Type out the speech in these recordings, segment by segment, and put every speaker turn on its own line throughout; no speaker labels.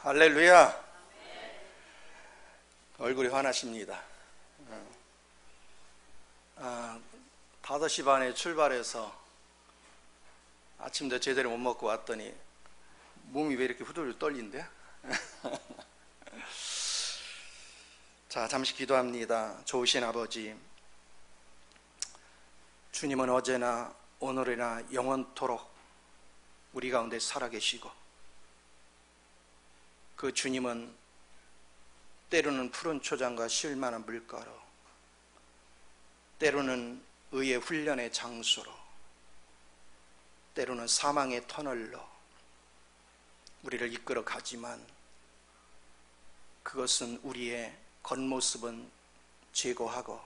할렐루야. 얼굴이 환하십니다. 5시 반에 출발해서 아침도 제대로 못 먹고 왔더니 몸이 왜 이렇게 후들후들 떨린대? 자, 잠시 기도합니다. 좋으신 아버지, 주님은 어제나 오늘이나 영원토록 우리 가운데 살아계시고, 그 주님은 때로는 푸른 초장과 쉴만한 물가로, 때로는 의의 훈련의 장소로, 때로는 사망의 터널로 우리를 이끌어 가지만, 그것은 우리의 겉모습은 제거하고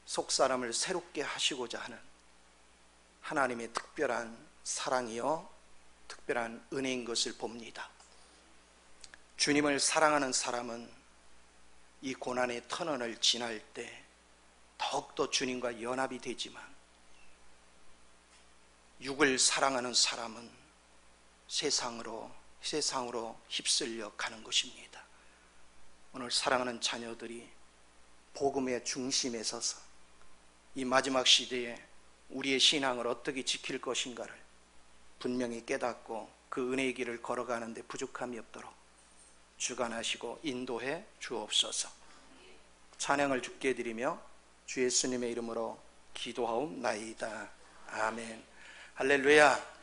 속사람을 새롭게 하시고자 하는 하나님의 특별한 사랑이요 특별한 은혜인 것을 봅니다. 주님을 사랑하는 사람은 이 고난의 터널을 지날 때 더욱더 주님과 연합이 되지만, 육을 사랑하는 사람은 세상으로 휩쓸려 가는 것입니다. 오늘 사랑하는 자녀들이 복음의 중심에 서서 이 마지막 시대에 우리의 신앙을 어떻게 지킬 것인가를 분명히 깨닫고 그 은혜의 길을 걸어가는 데 부족함이 없도록 주관하시고 인도해 주옵소서. 찬양을 주께 드리며 주 예수님의 이름으로 기도하옵나이다. 아멘. 할렐루야.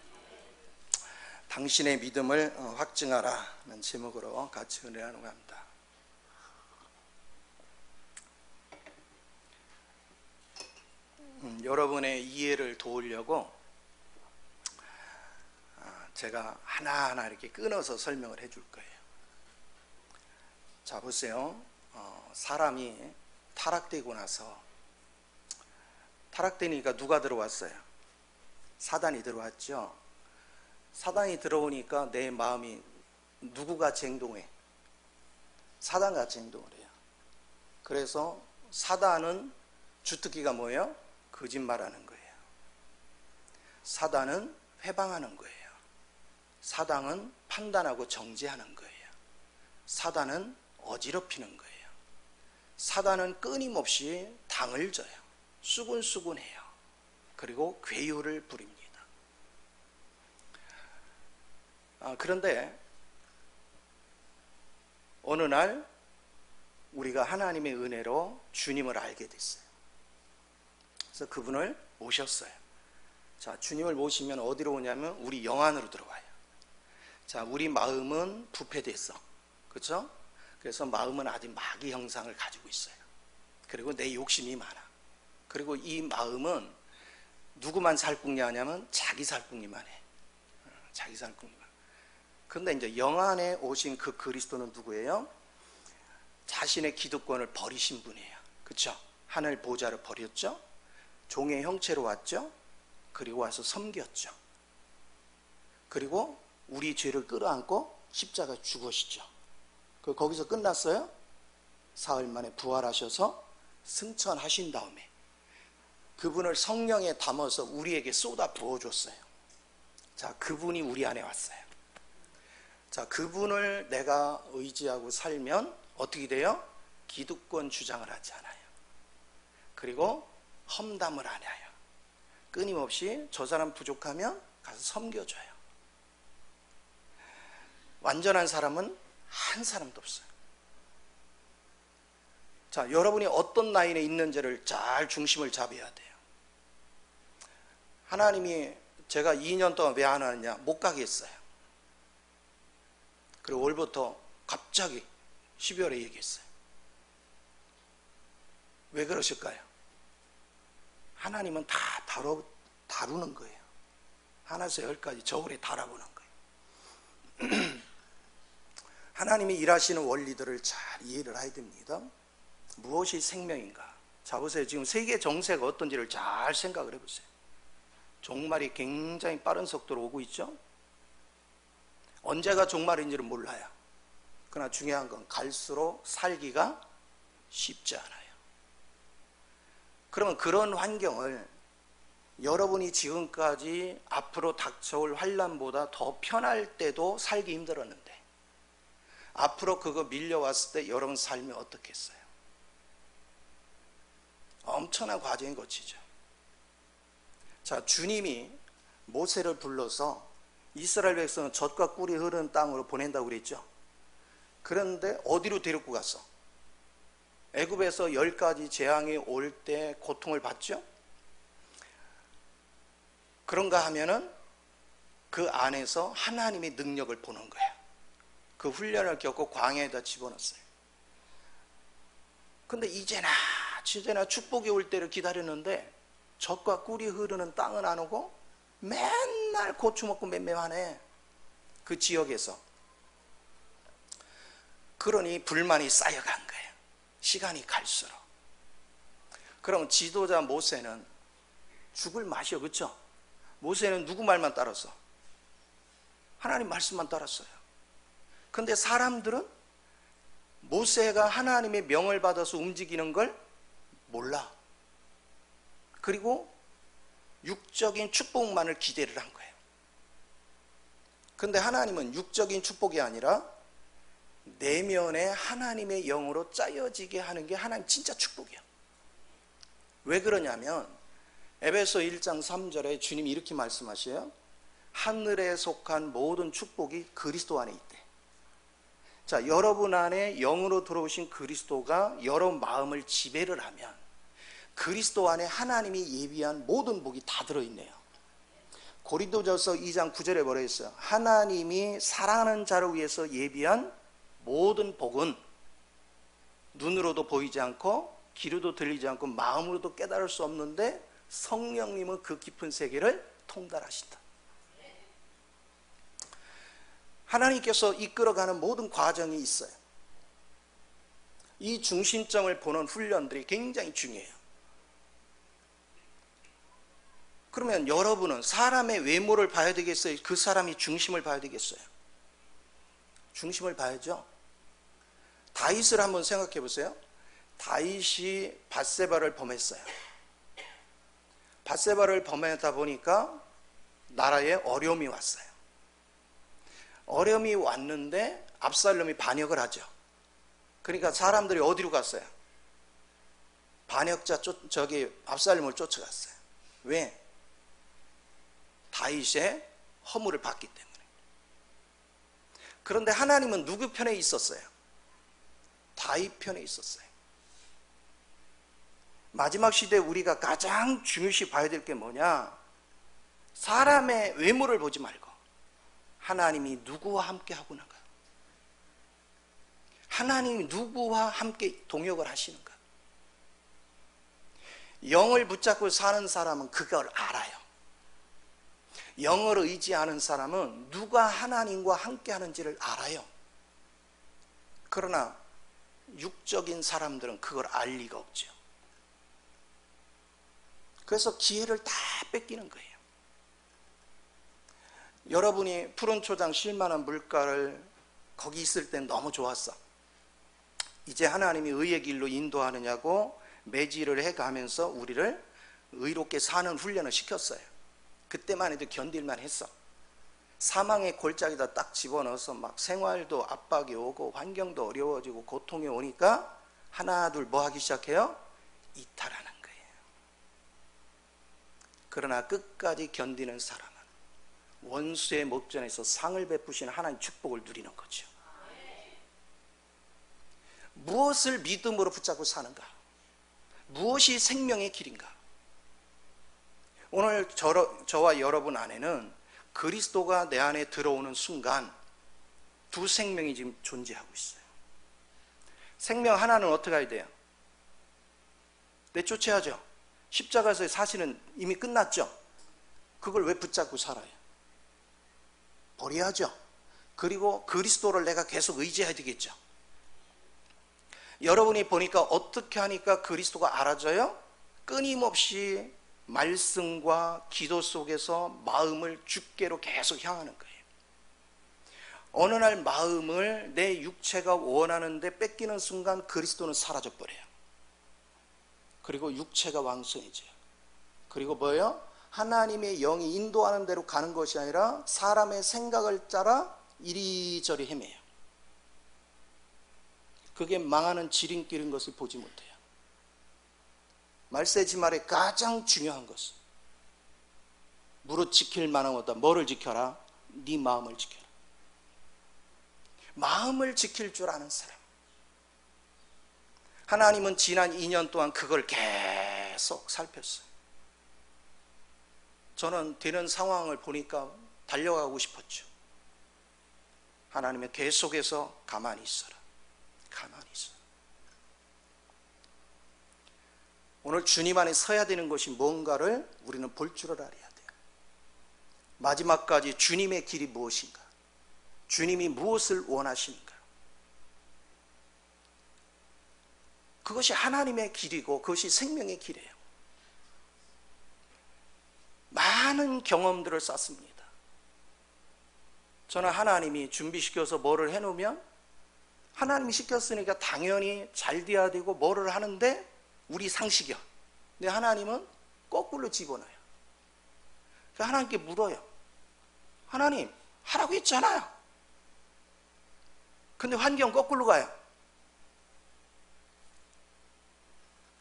당신의 믿음을 확증하라 는 제목으로 같이 은혜 나누갑니다. 여러분의 이해를 도우려고 제가 하나하나 이렇게 끊어서 설명을 해줄 거예요. 자, 보세요. 사람이 타락되고 나서, 타락되니까 누가 들어왔어요? 사단이 들어왔죠. 사단이 들어오니까 내 마음이 누구가 행동해? 사단같이 행동을 해요. 그래서 사단은 주특기가 뭐예요? 거짓말하는 거예요. 사단은 회방하는 거예요. 사단은 판단하고 정죄하는 거예요. 사단은 어지럽히는 거예요. 사단은 끊임없이 당을 져요. 수군수군해요. 그리고 괴유를 부립니다. 그런데 어느 날 우리가 하나님의 은혜로 주님을 알게 됐어요. 그래서 그분을 모셨어요. 자, 주님을 모시면 어디로 오냐면 우리 영 안으로 들어와요. 자, 우리 마음은 부패됐어. 그렇죠? 그래서 마음은 아직 마귀 형상을 가지고 있어요. 그리고 내 욕심이 많아. 그리고 이 마음은 누구만 살궁리하냐 하냐면 자기 살궁리만 해. 자기 살궁리만. 그런데 이제 영 안에 오신 그 그리스도는 누구예요? 자신의 기득권을 버리신 분이에요. 그렇죠? 하늘 보좌를 버렸죠? 종의 형체로 왔죠? 그리고 와서 섬겼죠. 그리고 우리 죄를 끌어안고 십자가 죽으시죠. 거기서 끝났어요? 사흘 만에 부활하셔서 승천하신 다음에 그분을 성령에 담아서 우리에게 쏟아 부어줬어요. 자, 그분이 우리 안에 왔어요. 자, 그분을 내가 의지하고 살면 어떻게 돼요? 기득권 주장을 하지 않아요. 그리고 험담을 안 해요. 끊임없이 저 사람 부족하면 가서 섬겨줘요. 완전한 사람은 한 사람도 없어요. 자, 여러분이 어떤 라인에 있는지를 잘 중심을 잡아야 돼요. 하나님이 제가 2년 동안 왜 안 하느냐, 못 가게 했어요. 그리고 올부터 갑자기 12월에 얘기했어요. 왜 그러실까요? 하나님은 다 다루는 거예요. 하나에서 열까지 저울에 달아보는 거예요. 하나님이 일하시는 원리들을 잘 이해를 해야 됩니다. 무엇이 생명인가? 자, 보세요. 지금 세계 정세가 어떤지를 잘 생각을 해보세요. 종말이 굉장히 빠른 속도로 오고 있죠. 언제가 종말인지는 몰라요. 그러나 중요한 건 갈수록 살기가 쉽지 않아요. 그러면 그런 환경을 여러분이 지금까지 앞으로 닥쳐올 환난보다 더 편할 때도 살기 힘들었는데 앞으로 그거 밀려왔을 때 여러분 삶이 어떻겠어요? 엄청난 과정이 거치죠. 자, 주님이 모세를 불러서 이스라엘 백성은 젖과 꿀이 흐르는 땅으로 보낸다고 그랬죠. 그런데 어디로 데리고 갔어? 애굽에서 10가지 재앙이 올 때 고통을 받죠. 그런가 하면은 그 안에서 하나님의 능력을 보는 거예요. 그 훈련을 겪고 광야에다 집어넣었어요. 근데 이제나 축복이 올 때를 기다렸는데 젖과 꿀이 흐르는 땅은 안 오고 맨날 고추 먹고 맴매하네, 그 지역에서. 그러니 불만이 쌓여간 거예요, 시간이 갈수록. 그럼 지도자 모세는 죽을 맛이요, 그렇죠? 모세는 누구 말만 따랐어? 하나님 말씀만 따랐어요. 근데 사람들은 모세가 하나님의 명을 받아서 움직이는 걸 몰라. 그리고 육적인 축복만을 기대를 한 거예요. 근데 하나님은 육적인 축복이 아니라 내면에 하나님의 영으로 짜여지게 하는 게 하나님 진짜 축복이야. 왜 그러냐면 에베소 1장 3절에 주님이 이렇게 말씀하셔요. 하늘에 속한 모든 축복이 그리스도 안에 있대. 자, 여러분 안에 영으로 들어오신 그리스도가 여러분 마음을 지배를 하면 그리스도 안에 하나님이 예비한 모든 복이 다 들어있네요. 고린도전서 2장 9절에 뭐라 했어요? 하나님이 사랑하는 자를 위해서 예비한 모든 복은 눈으로도 보이지 않고 귀로도 들리지 않고 마음으로도 깨달을 수 없는데 성령님은 그 깊은 세계를 통달하신다. 하나님께서 이끌어가는 모든 과정이 있어요. 이 중심점을 보는 훈련들이 굉장히 중요해요. 그러면 여러분은 사람의 외모를 봐야 되겠어요? 그 사람이 중심을 봐야 되겠어요? 중심을 봐야죠. 다윗을 한번 생각해 보세요. 다윗이 밧세바를 범했어요. 밧세바를 범하다 보니까 나라에 어려움이 왔어요. 어려움이 왔는데 압살롬이 반역을 하죠. 그러니까 사람들이 어디로 갔어요? 반역자 압살롬을 쫓아갔어요. 왜? 다윗의 허물을 봤기 때문에. 그런데 하나님은 누구 편에 있었어요? 다윗 편에 있었어요. 마지막 시대에 우리가 가장 중요시 봐야 될 게 뭐냐? 사람의 외모를 보지 말고 하나님이 누구와 함께 하고 나가? 하나님이 누구와 함께 동역을 하시는가? 영을 붙잡고 사는 사람은 그걸 알아요. 영을 의지하는 사람은 누가 하나님과 함께 하는지를 알아요. 그러나 육적인 사람들은 그걸 알 리가 없죠. 그래서 기회를 다 뺏기는 거예요. 여러분이 푸른 초장 쉴만한 물가를 거기 있을 땐 너무 좋았어. 이제 하나님이 의의 길로 인도하느냐고 매질을 해가면서 우리를 의롭게 사는 훈련을 시켰어요. 그때만 해도 견딜만 했어. 사망의 골짜기다 딱 집어넣어서 막 생활도 압박이 오고 환경도 어려워지고 고통이 오니까 하나 둘 뭐 하기 시작해요? 이탈하는 거예요. 그러나 끝까지 견디는 사람은 원수의 목전에서 상을 베푸시는 하나님의 축복을 누리는 거죠. 무엇을 믿음으로 붙잡고 사는가? 무엇이 생명의 길인가? 오늘 저와 여러분 안에는 그리스도가 내 안에 들어오는 순간 두 생명이 지금 존재하고 있어요. 생명 하나는 어떻게 해야 돼요? 내쫓아야죠. 십자가에서의 사실은 이미 끝났죠. 그걸 왜 붙잡고 살아요? 버려야죠. 그리고 그리스도를 내가 계속 의지해야 되겠죠. 여러분이 보니까 어떻게 하니까 그리스도가 알아져요? 끊임없이 말씀과 기도 속에서 마음을 주께로 계속 향하는 거예요. 어느 날 마음을 내 육체가 원하는데 뺏기는 순간 그리스도는 사라져 버려요. 그리고 육체가 왕성해져요. 그리고 뭐예요? 하나님의 영이 인도하는 대로 가는 것이 아니라 사람의 생각을 따라 이리저리 헤매요. 그게 망하는 지름길인 것을 보지 못해요. 말세지 말의 가장 중요한 것은 무릇 지킬 만한 것다. 뭐를 지켜라? 네 마음을 지켜라. 마음을 지킬 줄 아는 사람. 하나님은 지난 2년 동안 그걸 계속 살폈어요. 저는 되는 상황을 보니까 달려가고 싶었죠. 하나님의 계속해서 가만히 있어라. 가만히 있어라. 오늘 주님 안에 서야 되는 것이 뭔가를 우리는 볼 줄을 알아야 돼요. 마지막까지 주님의 길이 무엇인가? 주님이 무엇을 원하시는가? 그것이 하나님의 길이고 그것이 생명의 길이에요. 많은 경험들을 쌓습니다. 저는 하나님이 준비시켜서 뭐를 해놓으면 하나님이 시켰으니까 당연히 잘 돼야 되고 뭐를 하는데 우리 상식이야. 근데 하나님은 거꾸로 집어넣어요. 그러니까 하나님께 물어요. 하나님 하라고 했잖아요. 근데 환경 거꾸로 가요.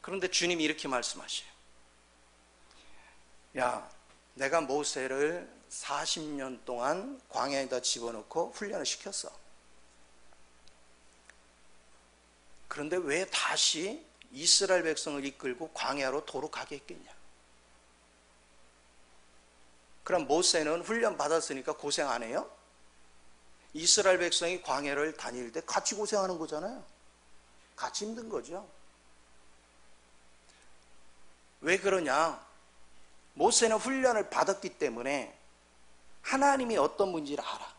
그런데 주님이 이렇게 말씀하셔요. 야, 내가 모세를 40년 동안 광야에다 집어넣고 훈련을 시켰어. 그런데 왜 다시 이스라엘 백성을 이끌고 광야로 도로 가게 했겠냐? 그럼 모세는 훈련 받았으니까 고생 안 해요? 이스라엘 백성이 광야를 다닐 때 같이 고생하는 거잖아요. 같이 힘든 거죠. 왜 그러냐? 모세는 훈련을 받았기 때문에 하나님이 어떤 분인지를 알아.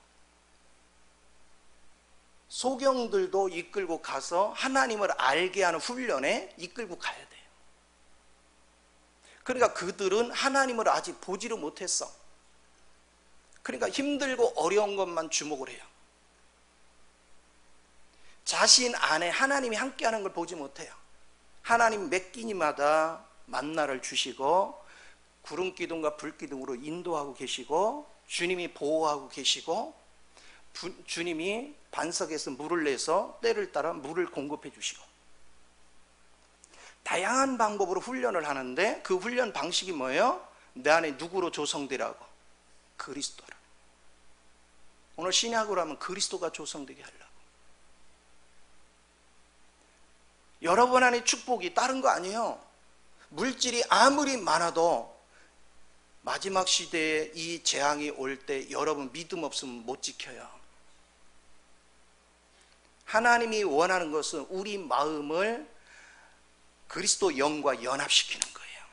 소경들도 이끌고 가서 하나님을 알게 하는 훈련에 이끌고 가야 돼요. 그러니까 그들은 하나님을 아직 보지를 못했어. 그러니까 힘들고 어려운 것만 주목을 해요. 자신 안에 하나님이 함께하는 걸 보지 못해요. 하나님 몇 끼니마다 만나를 주시고 구름 기둥과 불 기둥으로 인도하고 계시고 주님이 보호하고 계시고 주님이 반석에서 물을 내서 때를 따라 물을 공급해 주시고 다양한 방법으로 훈련을 하는데 그 훈련 방식이 뭐예요? 내 안에 누구로 조성되라고? 그리스도라. 오늘 신약으로 하면 그리스도가 조성되게 하려고. 여러분 안에 축복이 다른 거 아니에요. 물질이 아무리 많아도 마지막 시대에 이 재앙이 올 때 여러분 믿음 없으면 못 지켜요. 하나님이 원하는 것은 우리 마음을 그리스도 영과 연합시키는 거예요.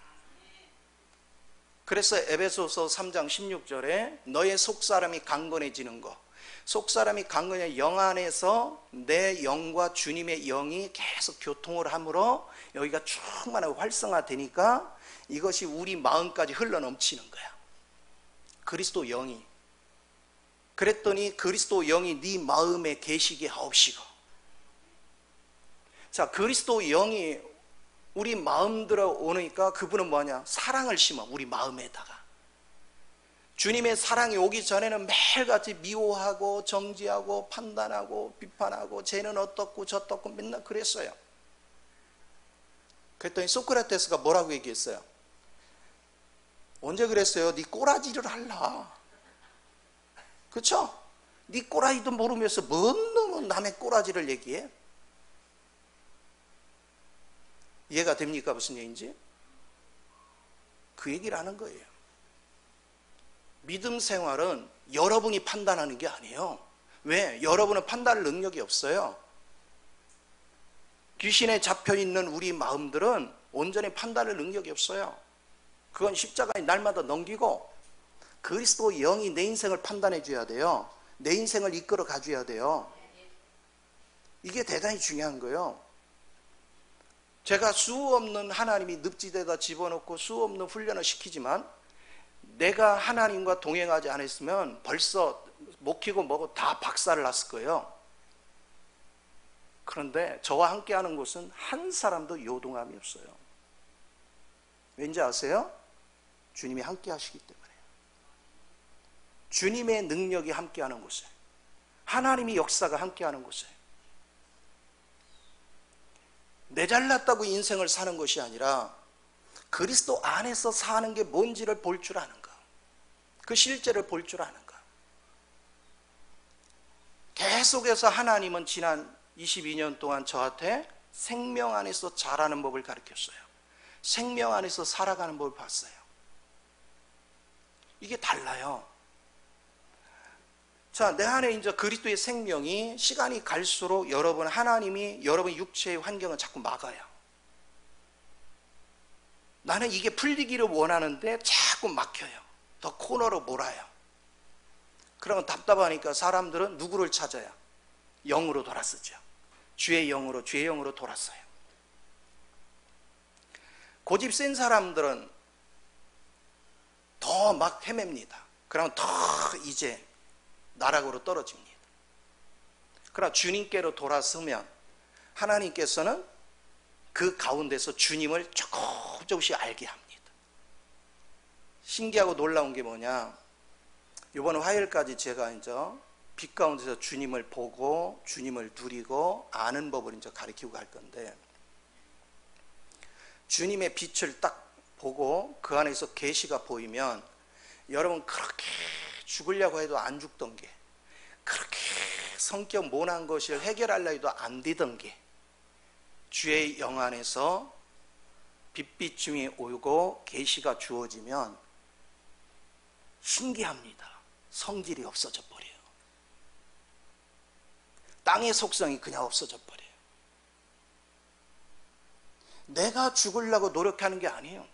그래서 에베소서 3장 16절에 너의 속사람이 강건해지는 것, 속사람이 강건해 영 안에서 내 영과 주님의 영이 계속 교통을 함으로 여기가 충만하고 활성화되니까 이것이 우리 마음까지 흘러넘치는 거야. 그리스도 영이. 그랬더니 그리스도 영이 네 마음에 계시게 하옵시고. 자, 그리스도 영이 우리 마음 들어오니까 그분은 뭐냐? 사랑을 심어 우리 마음에다가. 주님의 사랑이 오기 전에는 매일같이 미워하고 정죄하고 판단하고 비판하고 쟤는 어떻고 저떻고 맨날 그랬어요. 그랬더니 소크라테스가 뭐라고 얘기했어요? 언제 그랬어요? 네 꼬라지를 할라. 그렇죠? 네 꼬라지도 모르면서 뭔 놈은 남의 꼬라지를 얘기해? 이해가 됩니까? 무슨 얘기인지? 그 얘기를 하는 거예요. 믿음 생활은 여러분이 판단하는 게 아니에요. 왜? 여러분은 판단할 능력이 없어요. 귀신에 잡혀있는 우리 마음들은 온전히 판단할 능력이 없어요. 그건 십자가에 날마다 넘기고 그리스도 영이 내 인생을 판단해 줘야 돼요. 내 인생을 이끌어 가줘야 돼요. 이게 대단히 중요한 거예요. 제가 수 없는 하나님이 늪지대에다 집어넣고 수 없는 훈련을 시키지만 내가 하나님과 동행하지 않았으면 벌써 목히고 뭐고 다 박살을 났을 거예요. 그런데 저와 함께하는 곳은 한 사람도 요동함이 없어요. 왠지 아세요? 주님이 함께 하시기 때문에. 주님의 능력이 함께하는 곳에, 하나님의 역사가 함께하는 곳에 내 잘났다고 인생을 사는 것이 아니라 그리스도 안에서 사는 게 뭔지를 볼 줄 아는 것, 그 실제를 볼 줄 아는 것. 계속해서 하나님은 지난 22년 동안 저한테 생명 안에서 자라는 법을 가르쳤어요. 생명 안에서 살아가는 법을 봤어요. 이게 달라요. 자, 내 안에 이제 그리스도의 생명이 시간이 갈수록 여러분, 하나님이 여러분 육체의 환경을 자꾸 막아요. 나는 이게 풀리기를 원하는데 자꾸 막혀요. 더 코너로 몰아요. 그러면 답답하니까 사람들은 누구를 찾아요? 영으로 돌았었죠. 주의 영으로 돌았어요. 고집 센 사람들은 더 막 헤맵니다. 그러면 더 이제 나락으로 떨어집니다. 그러나 주님께로 돌아서면 하나님께서는 그 가운데서 주님을 조금씩 알게 합니다. 신기하고 놀라운 게 뭐냐, 이번 화요일까지 제가 이제 빛 가운데서 주님을 보고 주님을 누리고 아는 법을 이제 가르치고 갈 건데, 주님의 빛을 딱 보고 그 안에서 계시가 보이면 여러분 그렇게 죽으려고 해도 안 죽던 게, 그렇게 성격 모난 것을 해결하려 해도 안 되던 게 주의 영 안에서 빛비춤이 오고 계시가 주어지면 신기합니다. 성질이 없어져 버려요. 땅의 속성이 그냥 없어져 버려요. 내가 죽으려고 노력하는 게 아니에요.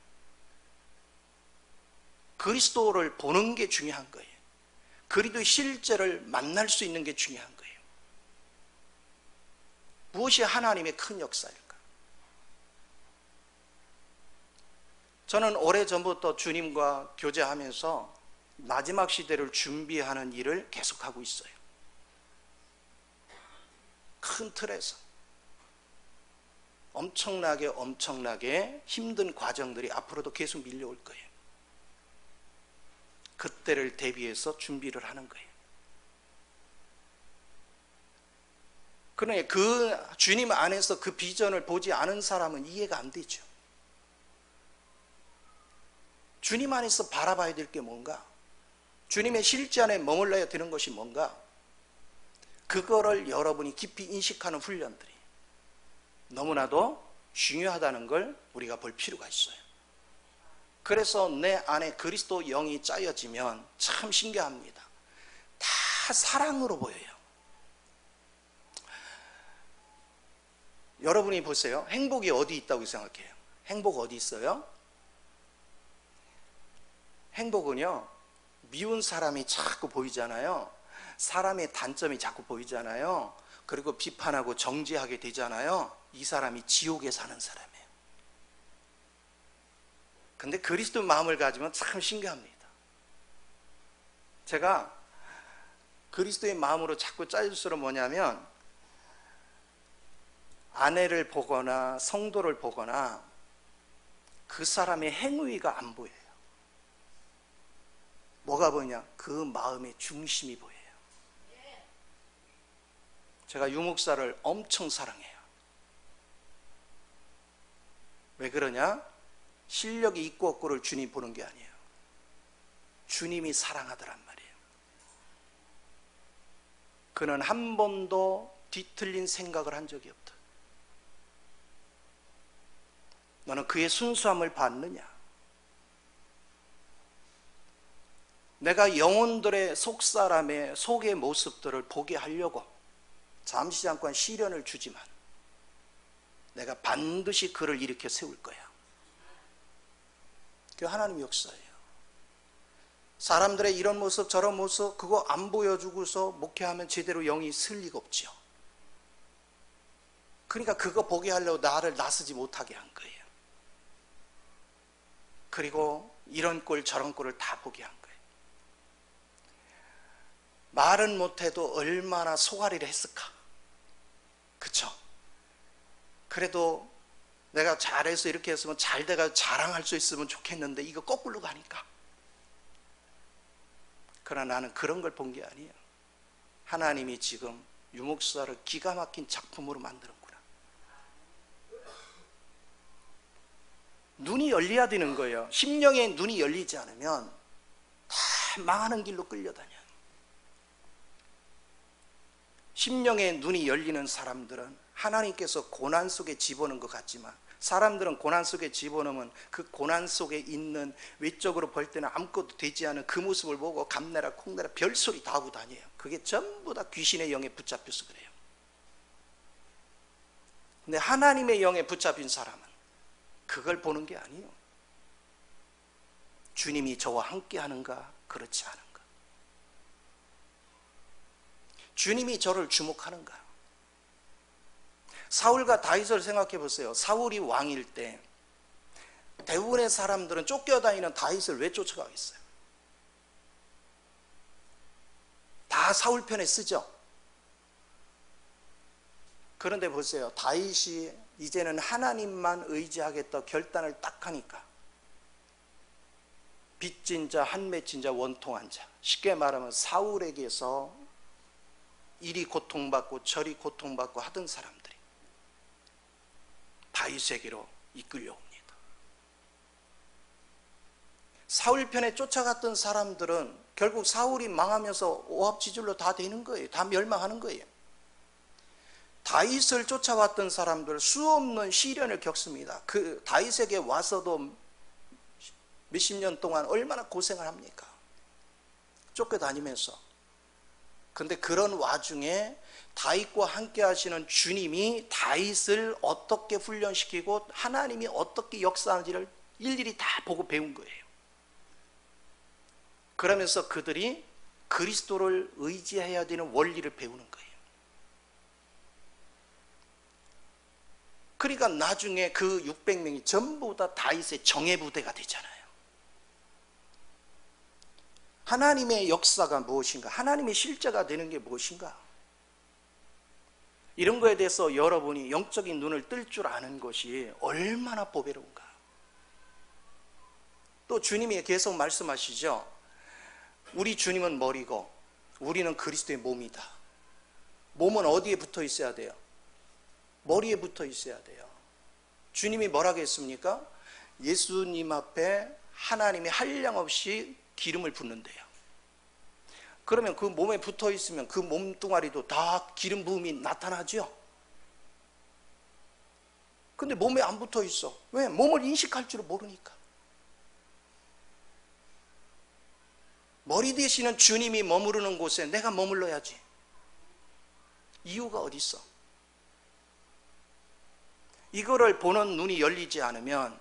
그리스도를 보는 게 중요한 거예요. 그리스도의 실제를 만날 수 있는 게 중요한 거예요. 무엇이 하나님의 큰 역사일까? 저는 오래전부터 주님과 교제하면서 마지막 시대를 준비하는 일을 계속하고 있어요. 큰 틀에서 엄청나게 힘든 과정들이 앞으로도 계속 밀려올 거예요. 그때를 대비해서 준비를 하는 거예요. 그러니 그 주님 안에서 그 비전을 보지 않은 사람은 이해가 안 되죠. 주님 안에서 바라봐야 될 게 뭔가, 주님의 실제 안에 머물러야 되는 것이 뭔가, 그거를 여러분이 깊이 인식하는 훈련들이 너무나도 중요하다는 걸 우리가 볼 필요가 있어요. 그래서 내 안에 그리스도 영이 짜여지면 참 신기합니다. 다 사랑으로 보여요. 여러분이 보세요. 행복이 어디 있다고 생각해요? 행복 어디 있어요? 행복은요, 미운 사람이 자꾸 보이잖아요. 사람의 단점이 자꾸 보이잖아요. 그리고 비판하고 정죄하게 되잖아요. 이 사람이 지옥에 사는 사람이에요. 근데 그리스도 마음을 가지면 참 신기합니다. 제가 그리스도의 마음으로 자꾸 짜일수록 뭐냐면, 아내를 보거나 성도를 보거나 그 사람의 행위가 안 보여요. 뭐가 보이냐? 그 마음의 중심이 보여요. 제가 유목사를 엄청 사랑해요. 왜 그러냐? 실력이 있고 없고를 주님 보는 게 아니에요. 주님이 사랑하더란 말이에요. 그는 한 번도 뒤틀린 생각을 한 적이 없다. 너는 그의 순수함을 봤느냐? 내가 영혼들의 속사람의 속의 모습들을 보게 하려고 잠시 잠깐 시련을 주지만 내가 반드시 그를 일으켜 세울 거야. 그게 하나님의 역사예요. 사람들의 이런 모습 저런 모습 그거 안 보여주고서 목회하면 제대로 영이 쓸 리가 없죠. 그러니까 그거 보게 하려고 나를 나서지 못하게 한 거예요. 그리고 이런 꼴 저런 꼴을 다 보게 한 거예요. 말은 못해도 얼마나 속앓이를 했을까. 그쵸? 그래도 내가 잘해서 이렇게 했으면 잘 돼가 자랑할 수 있으면 좋겠는데 이거 거꾸로 가니까. 그러나 나는 그런 걸 본 게 아니에요. 하나님이 지금 유목사를 기가 막힌 작품으로 만드는구나. 눈이 열려야 되는 거예요. 심령의 눈이 열리지 않으면 다 망하는 길로 끌려다녀요. 심령의 눈이 열리는 사람들은 하나님께서 고난 속에 집어넣은 것 같지만, 사람들은 고난 속에 집어넣으면 그 고난 속에 있는, 외적으로 볼 때는 아무것도 되지 않은 그 모습을 보고 감내라 콩내라 별소리 다 하고 다녀요. 그게 전부 다 귀신의 영에 붙잡혀서 그래요. 근데 하나님의 영에 붙잡힌 사람은 그걸 보는 게 아니에요. 주님이 저와 함께 하는가, 그렇지 않은가. 주님이 저를 주목하는가. 사울과 다윗을 생각해 보세요. 사울이 왕일 때 대부분의 사람들은 쫓겨다니는 다윗을 왜 쫓아가겠어요? 다 사울 편에 쓰죠. 그런데 보세요. 다윗이 이제는 하나님만 의지하겠다 결단을 딱 하니까 빚진 자, 한맺힌 자, 원통한 자, 쉽게 말하면 사울에게서 이리 고통받고 저리 고통받고 하던 사람들이 다윗에게로 이끌려옵니다. 사울 편에 쫓아갔던 사람들은 결국 사울이 망하면서 오합지졸로 다 되는 거예요. 다 멸망하는 거예요. 다윗을 쫓아왔던 사람들 수없는 시련을 겪습니다. 그 다윗에게 와서도 몇십 년 동안 얼마나 고생을 합니까? 쫓겨다니면서. 근데 그런 와중에 다윗과 함께 하시는 주님이 다윗을 어떻게 훈련시키고 하나님이 어떻게 역사하는지를 일일이 다 보고 배운 거예요. 그러면서 그들이 그리스도를 의지해야 되는 원리를 배우는 거예요. 그러니까 나중에 그 600명이 전부 다 다윗의 정예부대가 되잖아요. 하나님의 역사가 무엇인가? 하나님의 실제가 되는 게 무엇인가? 이런 거에 대해서 여러분이 영적인 눈을 뜰 줄 아는 것이 얼마나 보배로운가? 또 주님이 계속 말씀하시죠. 우리 주님은 머리고 우리는 그리스도의 몸이다. 몸은 어디에 붙어 있어야 돼요? 머리에 붙어 있어야 돼요. 주님이 뭐라고 했습니까? 예수님 앞에 하나님이 한량없이 기름을 붓는데요. 그러면 그 몸에 붙어 있으면 그 몸뚱아리도 다 기름 부음이 나타나죠. 근데 몸에 안 붙어 있어. 왜? 몸을 인식할 줄 모르니까. 머리 되시는 주님이 머무르는 곳에 내가 머물러야지. 이유가 어디 있어? 이거를 보는 눈이 열리지 않으면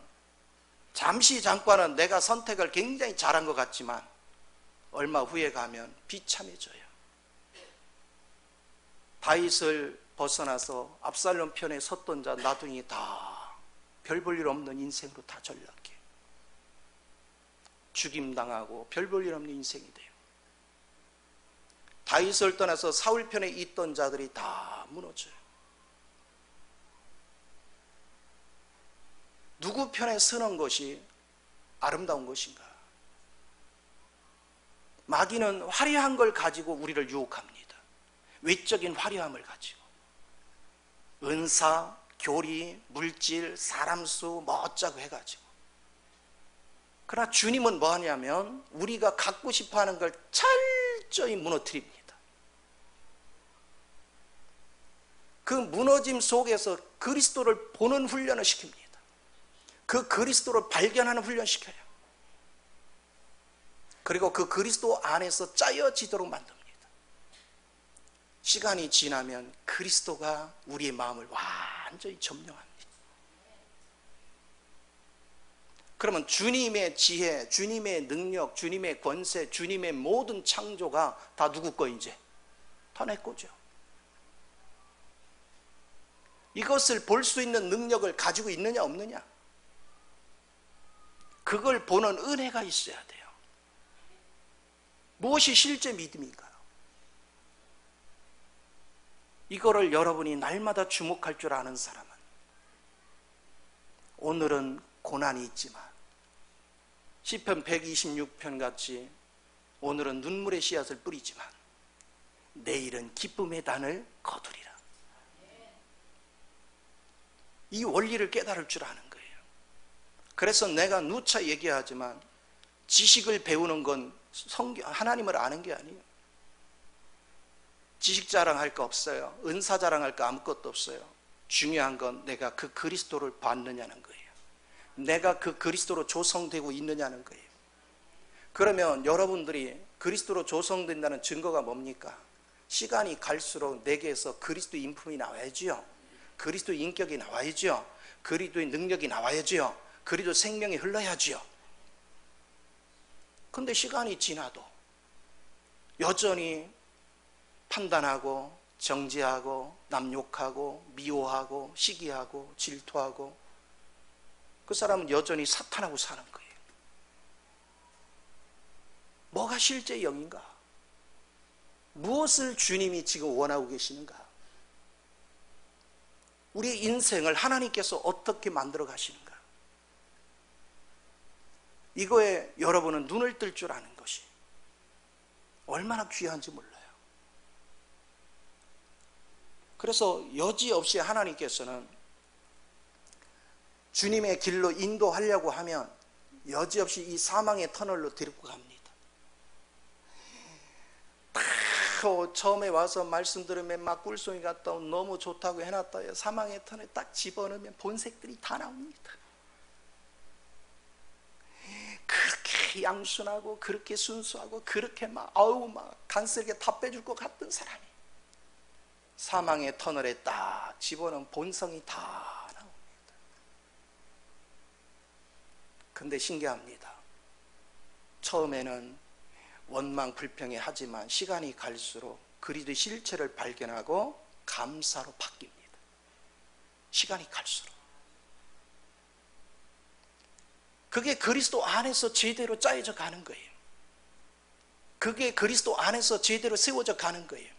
잠시 잠깐은 내가 선택을 굉장히 잘한 것 같지만 얼마 후에 가면 비참해져요. 다윗을 벗어나서 압살롬 편에 섰던 자 나중에 다 별 볼 일 없는 인생으로 다 전락해. 죽임당하고 별 볼 일 없는 인생이 돼요. 다윗을 떠나서 사울 편에 있던 자들이 다 무너져요. 누구 편에 서는 것이 아름다운 것인가? 마귀는 화려한 걸 가지고 우리를 유혹합니다. 외적인 화려함을 가지고 은사, 교리, 물질, 사람 수 뭐 어쩌고 해가지고. 그러나 주님은 뭐 하냐면 우리가 갖고 싶어하는 걸 철저히 무너뜨립니다. 그 무너짐 속에서 그리스도를 보는 훈련을 시킵니다. 그 그리스도를 발견하는 훈련시켜요. 그리고 그 그리스도 안에서 짜여지도록 만듭니다. 시간이 지나면 그리스도가 우리의 마음을 완전히 점령합니다. 그러면 주님의 지혜, 주님의 능력, 주님의 권세, 주님의 모든 창조가 다 누구 거 이제? 다 내 거죠. 이것을 볼 수 있는 능력을 가지고 있느냐 없느냐? 그걸 보는 은혜가 있어야 돼요. 무엇이 실제 믿음인가요? 이거를 여러분이 날마다 주목할 줄 아는 사람은 오늘은 고난이 있지만 시편 126편 같이 오늘은 눈물의 씨앗을 뿌리지만 내일은 기쁨의 단을 거두리라. 이 원리를 깨달을 줄 아는 거예요. 그래서 내가 누차 얘기하지만 지식을 배우는 건 하나님을 아는 게 아니에요. 지식 자랑할 거 없어요. 은사 자랑할 거 아무것도 없어요. 중요한 건 내가 그 그리스도를 봤느냐는 거예요. 내가 그 그리스도로 조성되고 있느냐는 거예요. 그러면 여러분들이 그리스도로 조성된다는 증거가 뭡니까? 시간이 갈수록 내게서 그리스도 인품이 나와야지요. 그리스도 인격이 나와야지요. 그리스도의 능력이 나와야지요. 그리스도 생명이 흘러야지요. 근데 시간이 지나도 여전히 판단하고 정죄하고 남 욕하고 미워하고 시기하고 질투하고, 그 사람은 여전히 사탄하고 사는 거예요. 뭐가 실제 영인가? 무엇을 주님이 지금 원하고 계시는가? 우리의 인생을 하나님께서 어떻게 만들어 가시는가? 이거에 여러분은 눈을 뜰 줄 아는 것이 얼마나 귀한지 몰라요. 그래서 여지없이 하나님께서는 주님의 길로 인도하려고 하면 여지없이 이 사망의 터널로 데리고 갑니다. 처음에 와서 말씀 들으면 막 꿀송이 같다, 너무 좋다고 해놨다, 사망의 터널에 딱 집어넣으면 본색들이 다 나옵니다. 그렇게 양순하고 그렇게 순수하고 그렇게 막 간쓸게 다 빼줄 것 같던 사람이 사망의 터널에 딱 집어넣은 본성이 다 나옵니다. 근데 신기합니다. 처음에는 원망 불평해 하지만 시간이 갈수록 그리스도의 실체를 발견하고 감사로 바뀝니다. 시간이 갈수록. 그게 그리스도 안에서 제대로 짜여져 가는 거예요. 그게 그리스도 안에서 제대로 세워져 가는 거예요.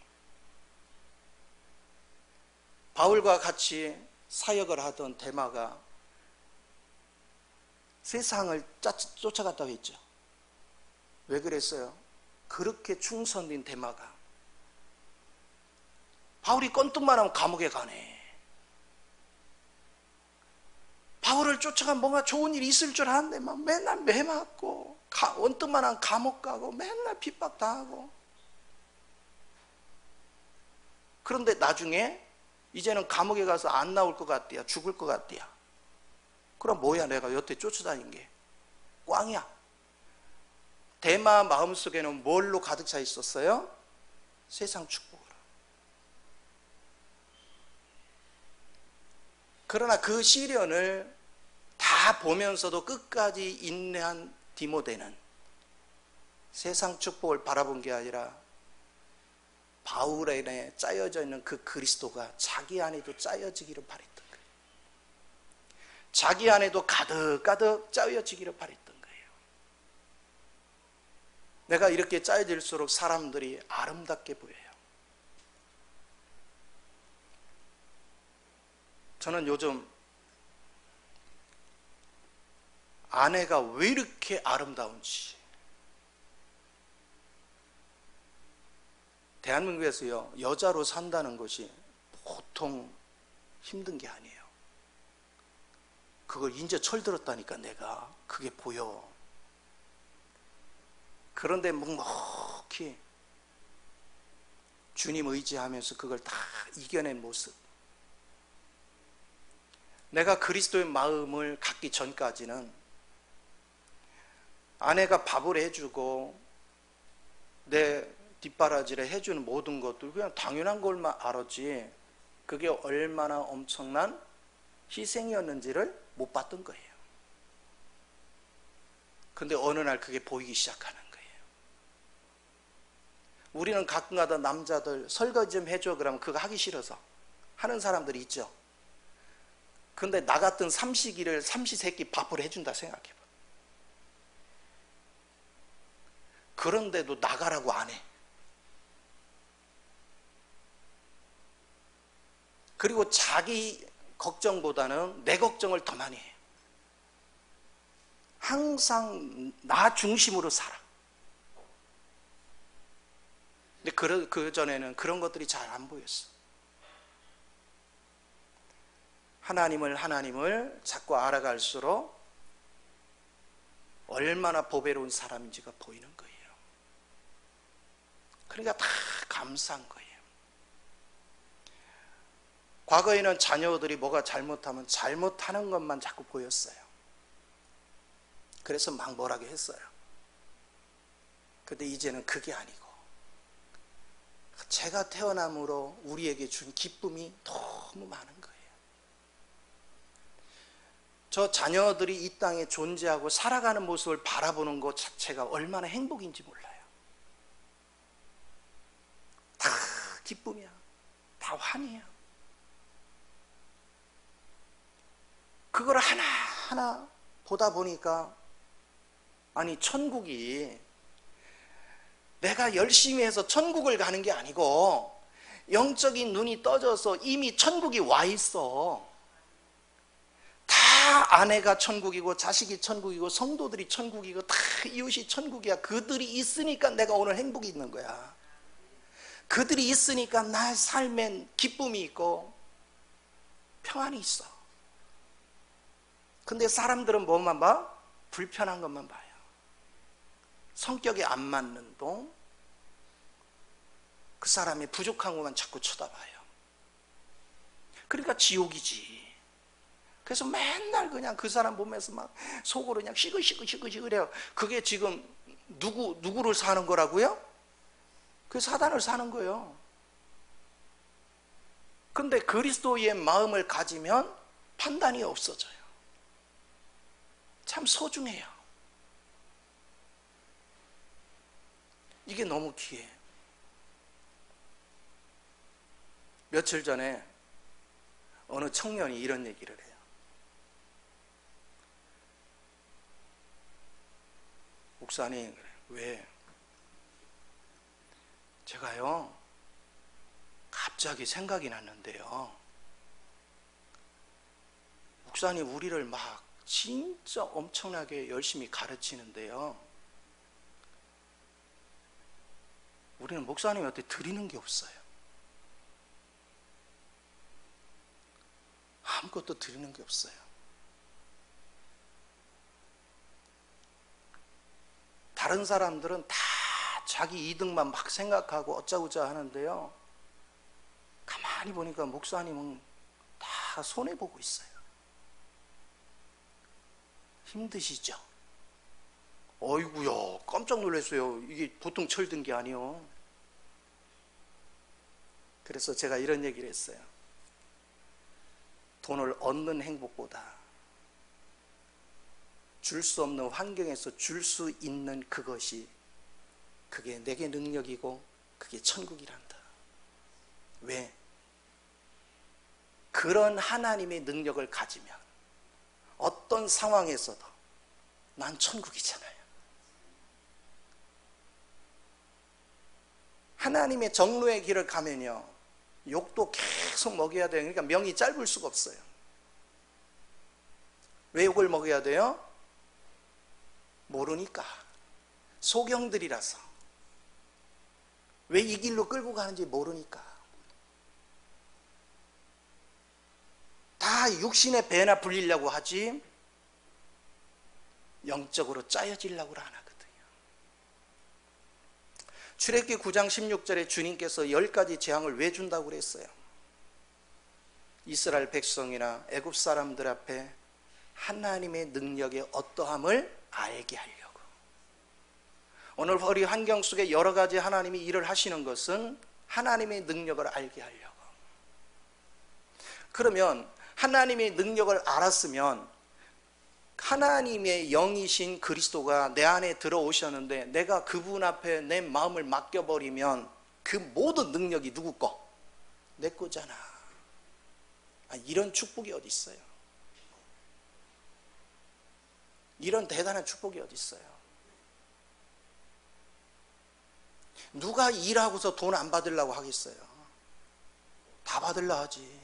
바울과 같이 사역을 하던 데마가 세상을 쫓아갔다고 했죠. 왜 그랬어요? 그렇게 충성된 데마가 바울이 건뚱만 하면 감옥에 가네. 바울을 쫓아가면 뭔가 좋은 일이 있을 줄 알았는데 막 맨날 매 맞고 언뜻만 하면 감옥 가고 맨날 핍박당하고. 그런데 나중에 이제는 감옥에 가서 안 나올 것 같대요. 죽을 것 같대요. 그럼 뭐야, 내가 여태 쫓아다닌 게 꽝이야. 데마 마음속에는 뭘로 가득 차 있었어요? 세상 축복으로. 그러나 그 시련을 다 보면서도 끝까지 인내한 디모데는 세상 축복을 바라본 게 아니라 바울 안에 짜여져 있는 그 그리스도가 자기 안에도 짜여지기를 바랬던 거예요. 자기 안에도 가득가득 짜여지기를 바랬던 거예요. 내가 이렇게 짜여질수록 사람들이 아름답게 보여요. 저는 요즘 아내가 왜 이렇게 아름다운지, 대한민국에서요, 여자로 산다는 것이 보통 힘든 게 아니에요. 그걸 이제 철들었다니까 내가. 그게 보여. 그런데 묵묵히 주님 의지하면서 그걸 다 이겨낸 모습. 내가 그리스도의 마음을 갖기 전까지는 아내가 밥을 해주고 내 뒷바라지를 해주는 모든 것들 그냥 당연한 걸만 알았지, 그게 얼마나 엄청난 희생이었는지를 못 봤던 거예요. 근데 어느 날 그게 보이기 시작하는 거예요. 우리는 가끔가다 남자들 설거지 좀 해줘 그러면 그거 하기 싫어서 하는 사람들이 있죠. 근데 나 같은 삼시기를 삼시세끼 밥을 해준다 생각해봐. 그런데도 나가라고 안 해. 그리고 자기 걱정보다는 내 걱정을 더 많이 해요. 항상 나 중심으로 살아. 근데 그 전에는 그런 것들이 잘 안 보였어. 하나님을 자꾸 알아갈수록 얼마나 보배로운 사람인지가 보이는 거예요. 그러니까 다 감사한 거예요. 과거에는 자녀들이 뭐가 잘못하면 잘못하는 것만 자꾸 보였어요. 그래서 막 뭐라고 했어요. 근데 이제는 그게 아니고 제가 태어남으로 우리에게 준 기쁨이 너무 많은 거예요. 저 자녀들이 이 땅에 존재하고 살아가는 모습을 바라보는 것 자체가 얼마나 행복인지 몰라요. 다 기쁨이야. 다 환희야. 그걸 하나하나 보다 보니까 아니 천국이 내가 열심히 해서 천국을 가는 게 아니고 영적인 눈이 떠져서 이미 천국이 와 있어. 다 아내가 천국이고 자식이 천국이고 성도들이 천국이고 다 이웃이 천국이야. 그들이 있으니까 내가 오늘 행복이 있는 거야. 그들이 있으니까 나의 삶엔 기쁨이 있고 평안이 있어. 근데 사람들은 뭐만 봐? 불편한 것만 봐요. 성격에 안 맞는 동, 그 사람이 부족한 것만 자꾸 쳐다봐요. 그러니까 지옥이지. 그래서 맨날 그냥 그 사람 보면서 막 속으로 그냥 시글시글해요. 그게 지금 누구를 사는 거라고요? 그 사단을 사는 거예요. 근데 그리스도의 마음을 가지면 판단이 없어져요. 참 소중해요. 이게 너무 귀해요. 며칠 전에 어느 청년이 이런 얘기를 해요. 목사님, 왜? 제가요, 갑자기 생각이 났는데요. 목사님, 우리를 막 진짜 엄청나게 열심히 가르치는데요. 우리는 목사님한테 드리는 게 없어요. 아무것도 드리는 게 없어요. 다른 사람들은 다 자기 이득만 막 생각하고 어쩌고저쩌고 하는데요. 가만히 보니까 목사님은 다 손해보고 있어요. 힘드시죠? 어이구야, 깜짝 놀랐어요. 이게 보통 철든 게 아니에요. 그래서 제가 이런 얘기를 했어요. 돈을 얻는 행복보다 줄 수 없는 환경에서 줄 수 있는 그게 내게 능력이고 그게 천국이란다. 왜? 그런 하나님의 능력을 가지면 어떤 상황에서도 난 천국이잖아요. 하나님의 정로의 길을 가면요, 욕도 계속 먹여야 돼요. 그러니까 명이 짧을 수가 없어요. 왜 욕을 먹여야 돼요? 모르니까. 소경들이라서. 왜 이 길로 끌고 가는지 모르니까. 다 육신의 배나 불리려고 하지 영적으로 짜여지려고 안 하거든요. 출애굽기 9장 16절에 주님께서 10가지 재앙을 왜 준다고 그랬어요? 이스라엘 백성이나 애굽 사람들 앞에 하나님의 능력의 어떠함을 알게 하려고. 오늘 우리 환경 속에 여러 가지 하나님이 일을 하시는 것은 하나님의 능력을 알게 하려고. 그러면 하나님의 능력을 알았으면 하나님의 영이신 그리스도가 내 안에 들어오셨는데 내가 그분 앞에 내 마음을 맡겨버리면 그 모든 능력이 누구 거? 내 거잖아. 이런 축복이 어디 있어요? 이런 대단한 축복이 어디 있어요? 누가 일하고서 돈 안 받으려고 하겠어요? 다 받으려 하지.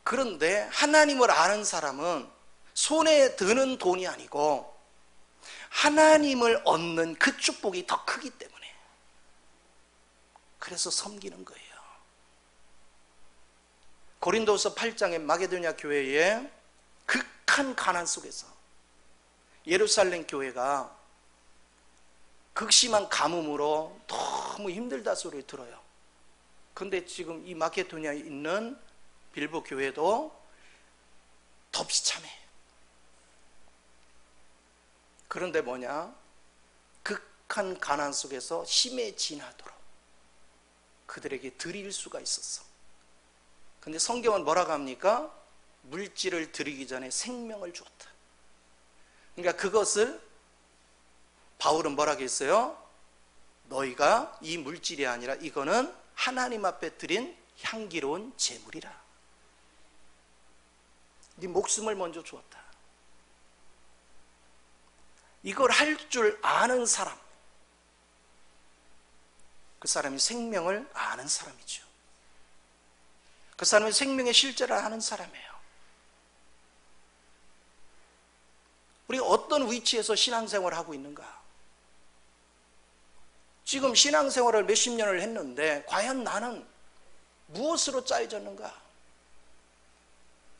그런데 하나님을 아는 사람은 손에 드는 돈이 아니고 하나님을 얻는 그 축복이 더 크기 때문에 그래서 섬기는 거예요. 고린도서 8장의 마게도냐 교회에 그 극한 가난 속에서 예루살렘 교회가 극심한 가뭄으로 너무 힘들다 소리 들어요. 근데 지금 이 마케도니아에 있는 빌보 교회도 덥시 참해. 그런데 뭐냐? 극한 가난 속에서 힘에 진하도록 그들에게 드릴 수가 있었어. 근데 성경은 뭐라고 합니까? 물질을 드리기 전에 생명을 주었다. 그러니까 그것을 바울은 뭐라고 했어요? 너희가 이 물질이 아니라 이거는 하나님 앞에 드린 향기로운 제물이라. 네 목숨을 먼저 주었다. 이걸 할 줄 아는 사람, 그 사람이 생명을 아는 사람이죠. 그 사람이 생명의 실제를 아는 사람이에요. 우리가 어떤 위치에서 신앙생활을 하고 있는가? 지금 신앙생활을 몇십 년을 했는데 과연 나는 무엇으로 짜여졌는가?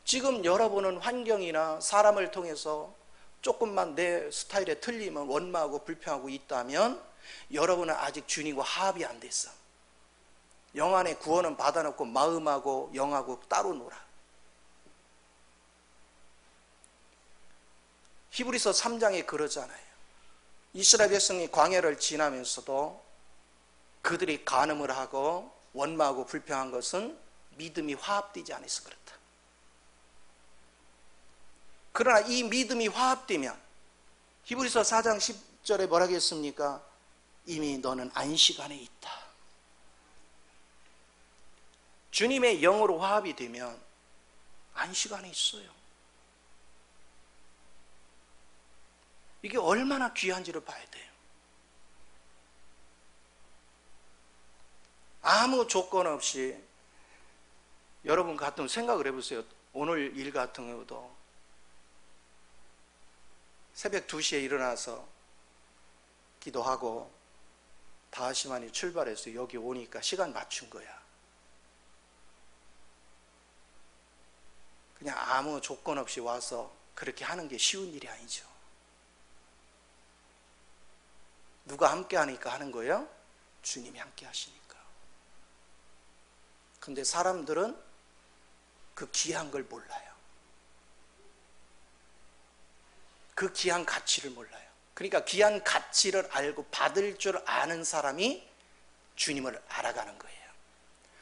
지금 여러분은 환경이나 사람을 통해서 조금만 내 스타일에 틀리면 원망하고 불평하고 있다면 여러분은 아직 주님과 화합이 안 됐어. 영 안에 구원은 받아놓고 마음하고 영하고 따로 놀아. 히브리서 3장에 그러잖아요. 이스라엘 백성이 광야를 지나면서도 그들이 간음을 하고 원망하고 불평한 것은 믿음이 화합되지 않아서 그렇다. 그러나 이 믿음이 화합되면 히브리서 4장 10절에 뭐라고 했습니까? 이미 너는 안식 안에 있다. 주님의 영으로 화합이 되면 안식 안에 있어요. 이게 얼마나 귀한지를 봐야 돼요. 아무 조건 없이 여러분 같은 생각을 해보세요. 오늘 일 같은 경우도 새벽 2시에 일어나서 기도하고 다하시만이 출발해서 여기 오니까 시간 맞춘 거야. 그냥 아무 조건 없이 와서 그렇게 하는 게 쉬운 일이 아니죠. 누가 함께 하니까 하는 거예요? 주님이 함께 하시니까. 근데 사람들은 그 귀한 걸 몰라요. 그 귀한 가치를 몰라요. 그러니까 귀한 가치를 알고 받을 줄 아는 사람이 주님을 알아가는 거예요.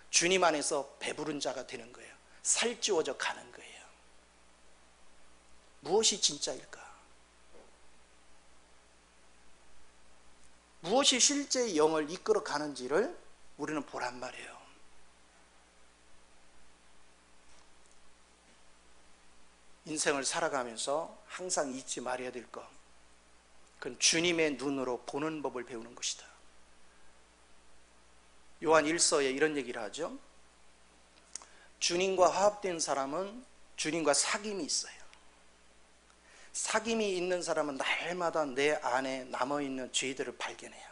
주님 안에서 배부른 자가 되는 거예요. 살찌워져 가는 거예요. 무엇이 진짜일까? 무엇이 실제 영을 이끌어 가는지를 우리는 보란 말이에요. 인생을 살아가면서 항상 잊지 말아야 될 것, 그건 주님의 눈으로 보는 법을 배우는 것이다. 요한 1서에 이런 얘기를 하죠. 주님과 화합된 사람은 주님과 사귐이 있어요. 사귐이 있는 사람은 날마다 내 안에 남아있는 죄들을 발견해요.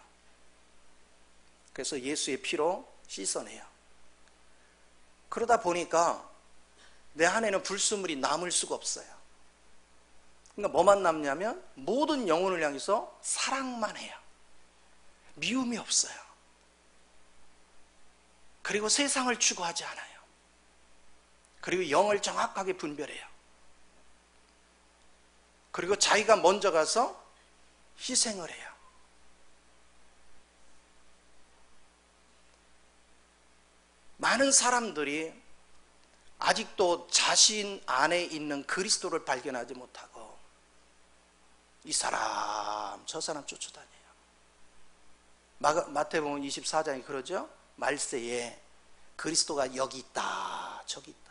그래서 예수의 피로 씻어내요. 그러다 보니까 내 안에는 불순물이 남을 수가 없어요. 그러니까 뭐만 남냐면 모든 영혼을 향해서 사랑만 해요. 미움이 없어요. 그리고 세상을 추구하지 않아요. 그리고 영을 정확하게 분별해요. 그리고 자기가 먼저 가서 희생을 해요. 많은 사람들이 아직도 자신 안에 있는 그리스도를 발견하지 못하고 이 사람 저 사람 쫓아다녀요. 마태복음 24장이 그러죠. 말세에 그리스도가 여기 있다 저기 있다.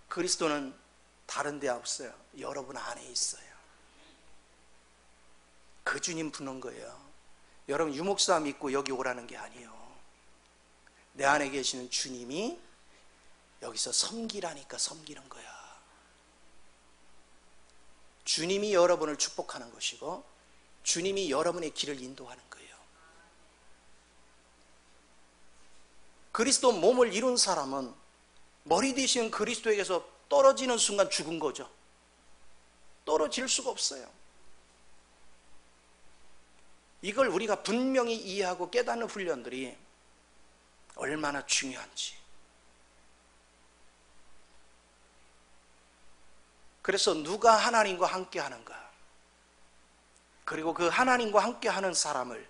그리스도는 다른 데 없어요. 여러분 안에 있어요. 그 주님 부르는 거예요. 여러분 유목사 믿고 여기 오라는 게 아니에요. 내 안에 계시는 주님이 여기서 섬기라니까 섬기는 거야. 주님이 여러분을 축복하는 것이고 주님이 여러분의 길을 인도하는 거예요. 그리스도 몸을 이룬 사람은 머리 되신 그리스도에게서 떨어지는 순간 죽은 거죠. 떨어질 수가 없어요. 이걸 우리가 분명히 이해하고 깨닫는 훈련들이 얼마나 중요한지. 그래서 누가 하나님과 함께 하는가, 그리고 그 하나님과 함께 하는 사람을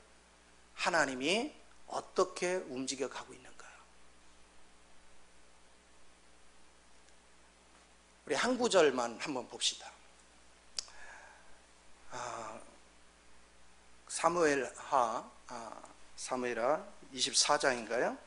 하나님이 어떻게 움직여 가고 있는가. 우리 한 구절만 한번 봅시다. 사무엘하 24장인가요?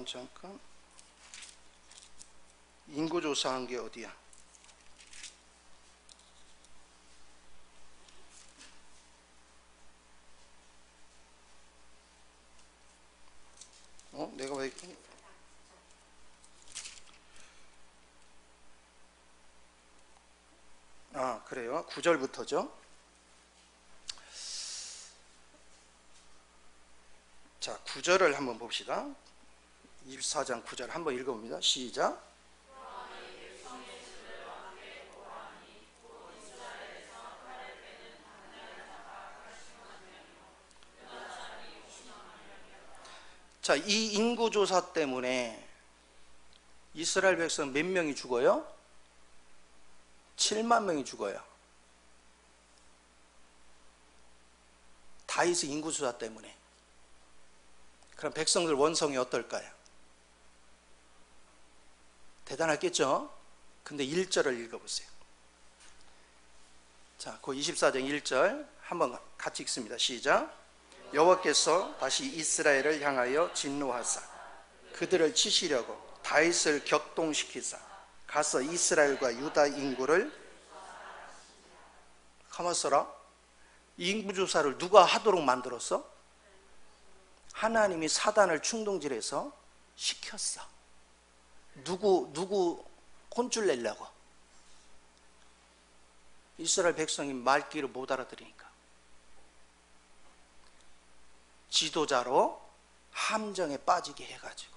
잠깐. 인구조사한 게 어디야? 내가 왜 그래요? 9절부터죠. 자, 9절을 한번 봅시다. 24장 9절 한번 읽어봅니다. 시작. 자, 이 인구조사 때문에 이스라엘 백성 몇 명이 죽어요? 7만 명이 죽어요. 다윗의 인구조사 때문에. 그럼 백성들 원성이 어떨까요? 대단하겠죠? 근데 1절을 읽어보세요. 자, 그 24장 1절 한번 같이 읽습니다. 시작. 여호와께서 다시 이스라엘을 향하여 진노하사 그들을 치시려고 다윗을 격동시키사 가서 이스라엘과 유다 인구를 가만 써라. 이 인구조사를 누가 하도록 만들었어? 하나님이 사단을 충동질해서 시켰어. 누구 혼쭐 내려고? 이스라엘 백성이 말귀를 못 알아들으니까. 지도자로 함정에 빠지게 해가지고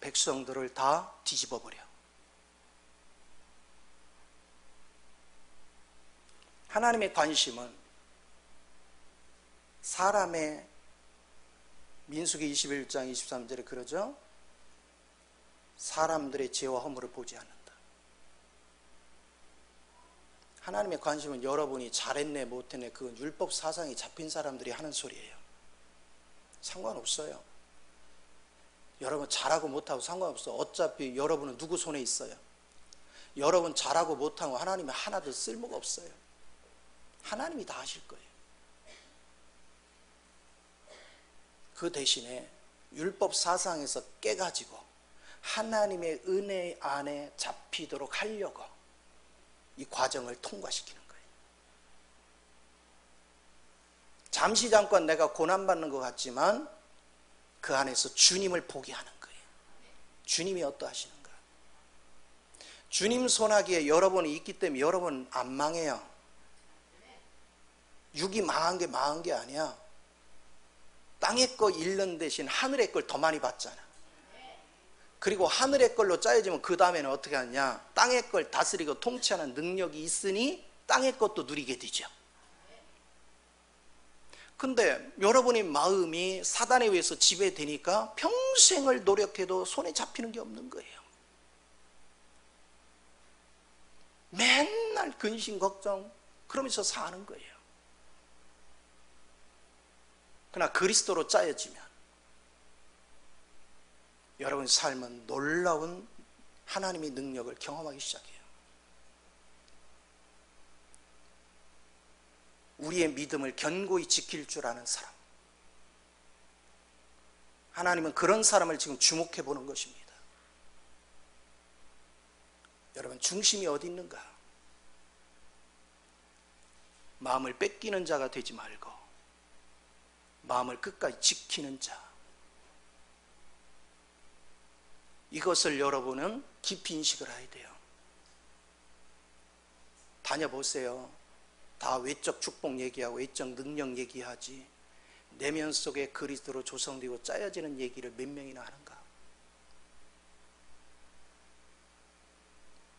백성들을 다 뒤집어버려. 하나님의 관심은 사람의, 민수기 21장 23절에 그러죠. 사람들의 죄와 허물을 보지 않는다. 하나님의 관심은 여러분이 잘했네 못했네 그건 율법 사상이 잡힌 사람들이 하는 소리예요. 상관없어요. 여러분 잘하고 못하고 상관없어. 어차피 여러분은 누구 손에 있어요? 여러분 잘하고 못하고 하나님이 하나도 쓸모가 없어요. 하나님이 다 하실 거예요. 그 대신에 율법 사상에서 깨가지고 하나님의 은혜 안에 잡히도록 하려고 이 과정을 통과시키는 거예요. 잠시 잠깐 내가 고난받는 것 같지만 그 안에서 주님을 보게 하는 거예요. 주님이 어떠하시는가? 주님 손아귀에 여러분이 있기 때문에 여러분 안 망해요. 육이 망한 게 아니야. 땅의 거 잃는 대신 하늘의 걸 더 많이 받잖아. 그리고 하늘의 걸로 짜여지면 그 다음에는 어떻게 하느냐? 땅의 걸 다스리고 통치하는 능력이 있으니 땅의 것도 누리게 되죠. 근데 여러분의 마음이 사단에 의해서 지배되니까 평생을 노력해도 손에 잡히는 게 없는 거예요. 맨날 근심 걱정 그러면서 사는 거예요. 그러나 그리스도로 짜여지면 여러분 삶은 놀라운 하나님의 능력을 경험하기 시작해요. 우리의 믿음을 견고히 지킬 줄 아는 사람, 하나님은 그런 사람을 지금 주목해 보는 것입니다. 여러분, 중심이 어디 있는가? 마음을 뺏기는 자가 되지 말고 마음을 끝까지 지키는 자, 이것을 여러분은 깊이 인식을 해야 돼요. 다녀보세요. 다 외적 축복 얘기하고 외적 능력 얘기하지 내면 속에 그리스도로 조성되고 짜여지는 얘기를 몇 명이나 하는가?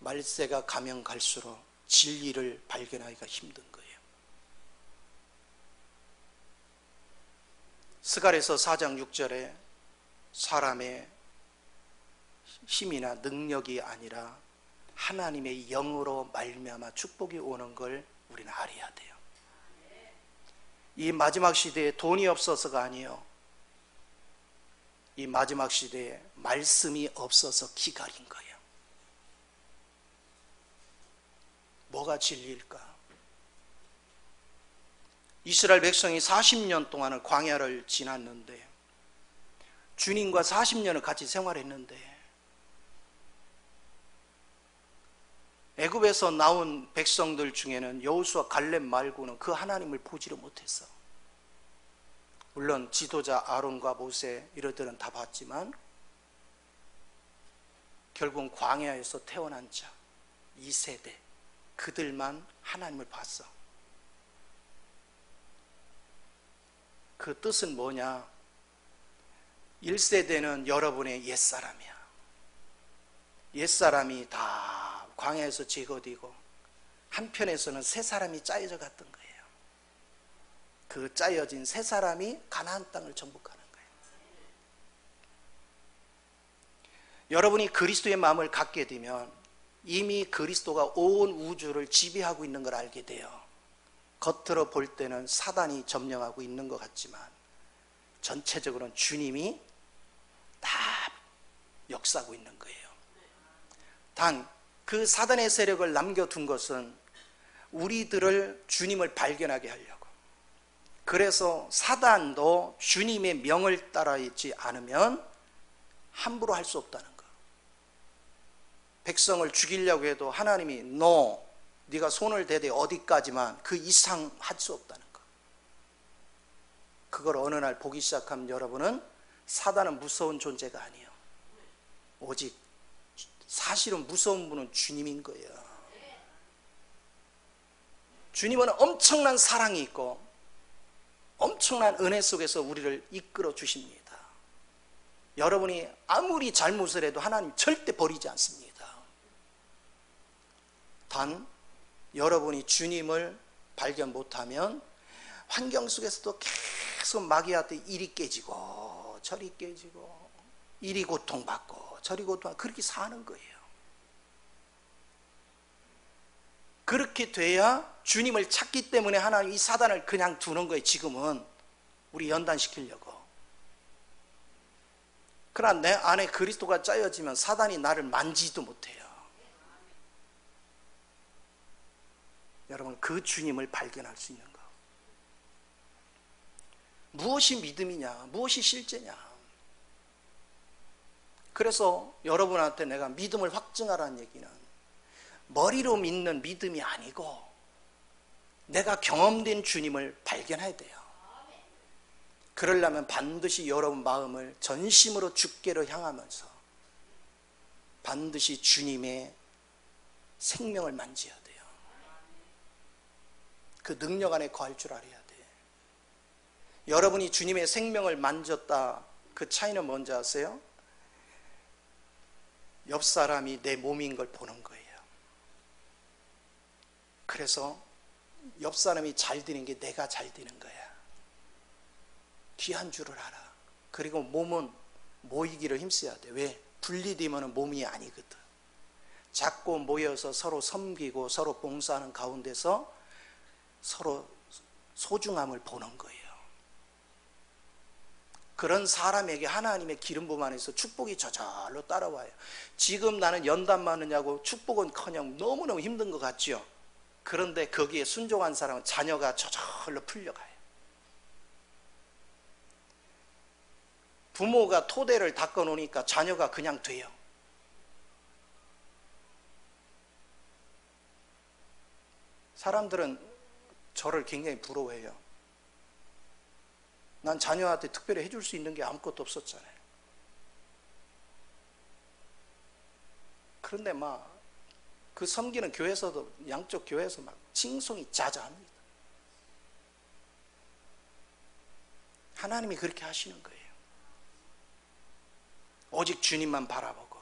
말세가 가면 갈수록 진리를 발견하기가 힘든 거예요. 스가랴서 4장 6절에 사람의 힘이나 능력이 아니라 하나님의 영으로 말미암아 축복이 오는 걸 우리는 알아야 돼요. 이 마지막 시대에 돈이 없어서가 아니에요. 이 마지막 시대에 말씀이 없어서 기갈인 거예요. 뭐가 진리일까? 이스라엘 백성이 40년 동안을 광야를 지났는데 주님과 40년을 같이 생활했는데 애굽에서 나온 백성들 중에는 여호수아 갈렙 말고는 그 하나님을 보지를 못했어. 물론 지도자 아론과 모세 이러들은 다 봤지만 결국은 광야에서 태어난 자 2세대 그들만 하나님을 봤어. 그 뜻은 뭐냐? 1세대는 여러분의 옛사람이야. 옛사람이 다 광야에서 제거되고 한편에서는 새 사람이 짜여져 갔던 거예요. 그 짜여진 새 사람이 가나안 땅을 정복하는 거예요. 여러분이 그리스도의 마음을 갖게 되면 이미 그리스도가 온 우주를 지배하고 있는 걸 알게 돼요. 겉으로 볼 때는 사단이 점령하고 있는 것 같지만 전체적으로는 주님이 다 역사하고 있는 거예요. 단 그 사단의 세력을 남겨둔 것은 우리들을 주님을 발견하게 하려고. 그래서 사단도 주님의 명을 따르지 않으면 함부로 할 수 없다는 거. 백성을 죽이려고 해도 하나님이 너 네가 손을 대되 어디까지만 그 이상 할 수 없다는 거. 그걸 어느 날 보기 시작하면 여러분은 사단은 무서운 존재가 아니에요. 오직 사실은 무서운 분은 주님인 거예요. 주님은 엄청난 사랑이 있고 엄청난 은혜 속에서 우리를 이끌어 주십니다. 여러분이 아무리 잘못을 해도 하나님 절대 버리지 않습니다. 단 여러분이 주님을 발견 못하면 환경 속에서도 계속 마귀한테 이리 깨지고 저리 깨지고 이리 고통받고 저리 고통받고 그렇게 사는 거예요. 그렇게 돼야 주님을 찾기 때문에 하나님 이 사단을 그냥 두는 거예요. 지금은 우리 연단시키려고. 그러나 내 안에 그리스도가 짜여지면 사단이 나를 만지지도 못해요. 여러분, 그 주님을 발견할 수 있는 거. 무엇이 믿음이냐? 무엇이 실제냐? 그래서 여러분한테 내가 믿음을 확증하라는 얘기는 머리로 믿는 믿음이 아니고 내가 경험된 주님을 발견해야 돼요. 그러려면 반드시 여러분 마음을 전심으로 주께로 향하면서 반드시 주님의 생명을 만져야 돼요. 그 능력 안에 거할 줄 알아야 돼. 여러분이 주님의 생명을 만졌다, 그 차이는 뭔지 아세요? 옆 사람이 내 몸인 걸 보는 거예요. 그래서 옆 사람이 잘 되는 게 내가 잘 되는 거야. 귀한 줄을 알아. 그리고 몸은 모이기를 힘써야 돼. 왜? 분리되면 몸이 아니거든. 작고 모여서 서로 섬기고 서로 봉사하는 가운데서 서로 소중함을 보는 거예요. 그런 사람에게 하나님의 기름 부음 안에서 축복이 저절로 따라와요. 지금 나는 연단 많으냐고 축복은커녕 너무너무 힘든 것 같죠. 그런데 거기에 순종한 사람은 자녀가 저절로 풀려가요. 부모가 토대를 닦아놓으니까 자녀가 그냥 돼요. 사람들은 저를 굉장히 부러워해요. 난 자녀한테 특별히 해줄 수 있는 게 아무것도 없었잖아요. 그런데 막 그 섬기는 교회에서도, 양쪽 교회에서 막 칭송이 자자합니다. 하나님이 그렇게 하시는 거예요. 오직 주님만 바라보고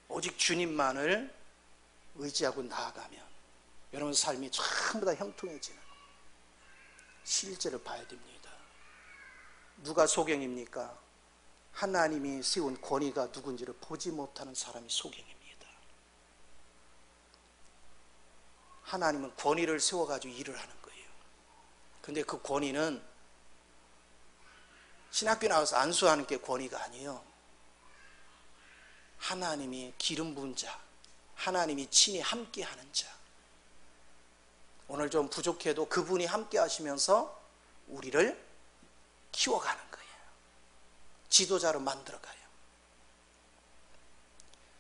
오직 주님만을 의지하고 나아가면 여러분 삶이 전부 다 형통해지는 실제를 봐야 됩니다. 누가 소경입니까? 하나님이 세운 권위가 누군지를 보지 못하는 사람이 소경입니다. 하나님은 권위를 세워가지고 일을 하는 거예요. 근데 그 권위는 신학교 나와서 안수하는 게 권위가 아니에요. 하나님이 기름 부은 자, 하나님이 친히 함께 하는 자. 오늘 좀 부족해도 그분이 함께 하시면서 우리를 키워가는 거예요. 지도자로 만들어가요.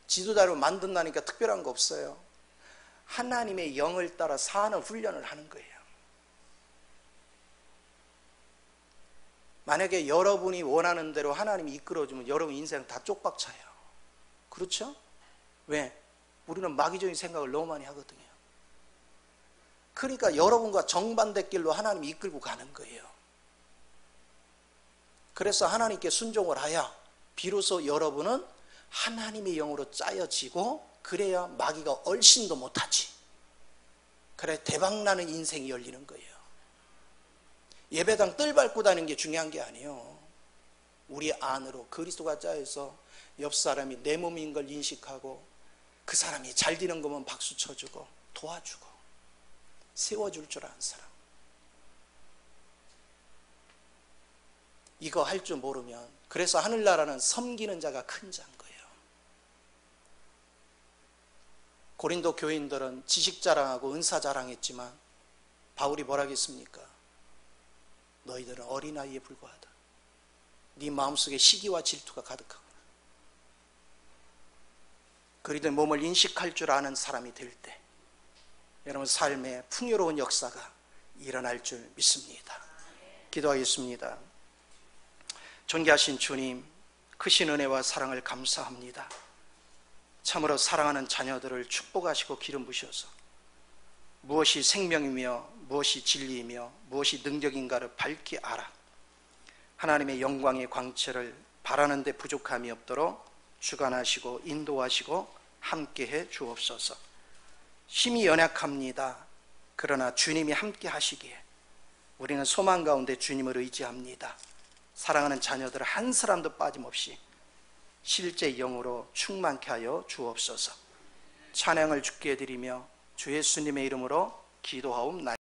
지도자로 만든다니까 특별한 거 없어요. 하나님의 영을 따라 사는 훈련을 하는 거예요. 만약에 여러분이 원하는 대로 하나님이 이끌어주면 여러분 인생 다 쪽박차요. 그렇죠? 왜? 우리는 마귀적인 생각을 너무 많이 하거든요. 그러니까 여러분과 정반대 길로 하나님이 이끌고 가는 거예요. 그래서 하나님께 순종을 하여 비로소 여러분은 하나님의 영으로 짜여지고, 그래야 마귀가 얼씬도 못하지. 그래 대박나는 인생이 열리는 거예요. 예배당 뜰 밟고 다니는 게 중요한 게 아니에요. 우리 안으로 그리스도가 짜여서 옆 사람이 내 몸인 걸 인식하고, 그 사람이 잘 되는 거면 박수 쳐주고 도와주고 세워줄 줄 아는 사람. 이거 할 줄 모르면, 그래서 하늘나라는 섬기는 자가 큰 자인 거예요. 고린도 교인들은 지식 자랑하고 은사 자랑했지만 바울이 뭐라 했습니까? 너희들은 어린아이에 불과하다. 네 마음속에 시기와 질투가 가득하구나. 그리도 몸을 인식할 줄 아는 사람이 될 때 여러분 삶에 풍요로운 역사가 일어날 줄 믿습니다. 기도하겠습니다. 존귀하신 주님, 크신 은혜와 사랑을 감사합니다. 참으로 사랑하는 자녀들을 축복하시고 기름 부셔서 무엇이 생명이며 무엇이 진리이며 무엇이 능력인가를 밝히 알아 하나님의 영광의 광채를 바라는 데 부족함이 없도록 주관하시고 인도하시고 함께해 주옵소서. 힘이 연약합니다. 그러나 주님이 함께 하시기에 우리는 소망 가운데 주님을 의지합니다. 사랑하는 자녀들 한 사람도 빠짐없이 실제 영으로 충만케 하여 주옵소서. 찬양을 주께 드리며 주 예수님의 이름으로 기도하옵나이다.